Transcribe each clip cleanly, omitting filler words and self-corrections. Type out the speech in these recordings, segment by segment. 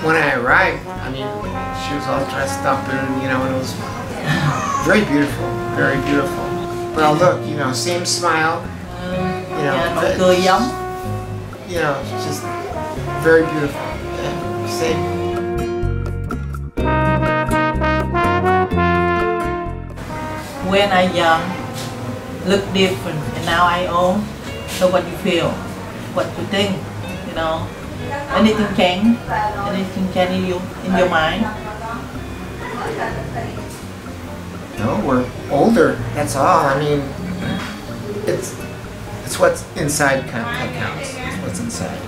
when I arrived, I mean, she was all dressed up and, and it was very beautiful, very beautiful. Well, look, same smile, cười giống. Just very beautiful. Yeah, same. When I young, look different, and now I old. So what you feel, what you think, anything change in your mind? No, we're older. That's all. I mean, it's what's inside that counts. It's what's inside.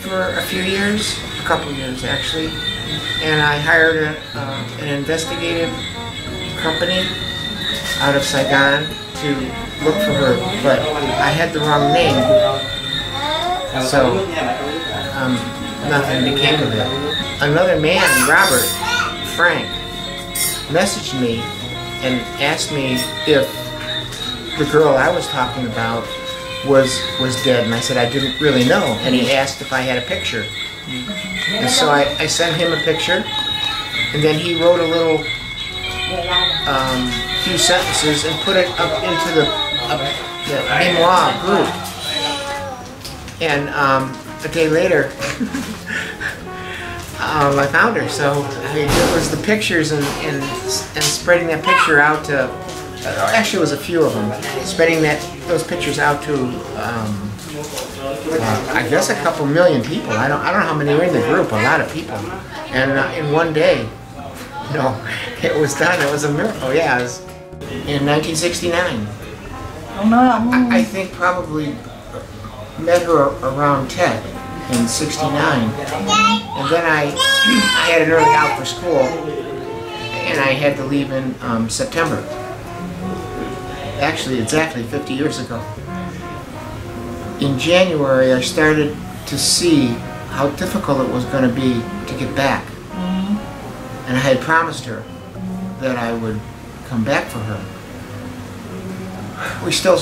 For a few years, a couple years actually, and I hired an investigative company out of Saigon to look for her, but I had the wrong name, so nothing became of it. Another man, Robert Frank, messaged me and asked me if the girl I was talking about was dead, and I said I didn't really know, and he asked if I had a picture. And so I sent him a picture, and then he wrote a little few sentences and put it up into the memoir group. And a day later, I found her. So it was the pictures and spreading that picture out to. Actually, it was a few of them. Spreading those pictures out to. I guess a couple million people. I don't know how many were in the group. A lot of people. And in one day, it was done. It was a miracle. Yeah, it was in 1969. I think probably met her around 10 in '69, and then I had an early out for school, and I had to leave in September. Actually, exactly 50 years ago. In January, I started to see how difficult it was going to be to get back. And I had promised her that I would come back for her. We still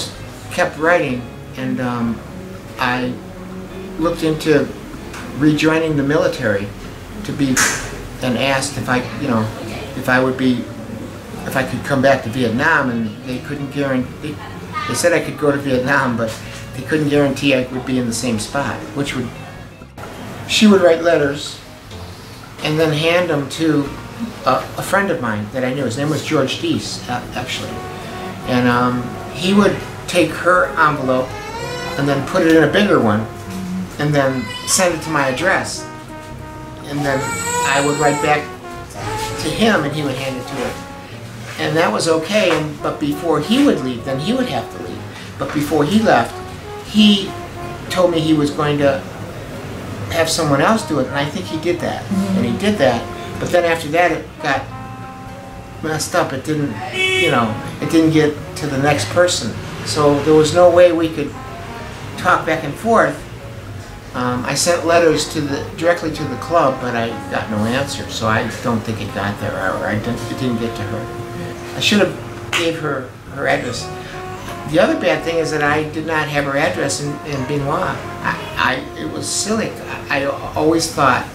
kept writing, and I looked into rejoining the military and asked if if I could come back to Vietnam, and they couldn't guarantee. They said I could go to Vietnam, but they couldn't guarantee I would be in the same spot. She would write letters and then hand them to a friend of mine that I knew. His name was George Deese, actually. And he would take her envelope and then put it in a bigger one and then send it to my address. And then I would write back to him and he would hand it to her. And that was okay, but before he would leave, then he would have to leave. But before he left, he told me he was going to have someone else do it, and I think he did that. And he did that, but then after that it got messed up. It didn't, it didn't get to the next person. So there was no way we could talk back and forth. I sent letters directly to the club, but I got no answer, so I don't think it got there, or it didn't get to her. I should have gave her address. The other bad thing is that I did not have her address in Biên Hòa. It was silly. I always thought,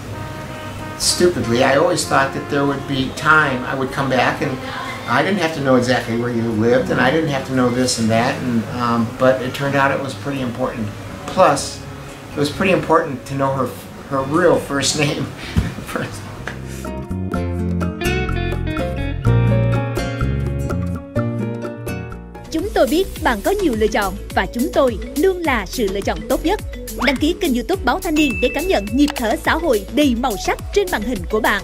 stupidly, I always thought that there would be time I would come back, and I didn't have to know exactly where you lived, and I didn't have to know this and that, but it turned out it was pretty important. Plus, it was pretty important to know her real first name. Chúng tôi biết bạn có nhiều lựa chọn và chúng tôi luôn là sự lựa chọn tốt nhất. Đăng ký kênh YouTube Báo Thanh Niên để cảm nhận nhịp thở xã hội đầy màu sắc trên màn hình của bạn.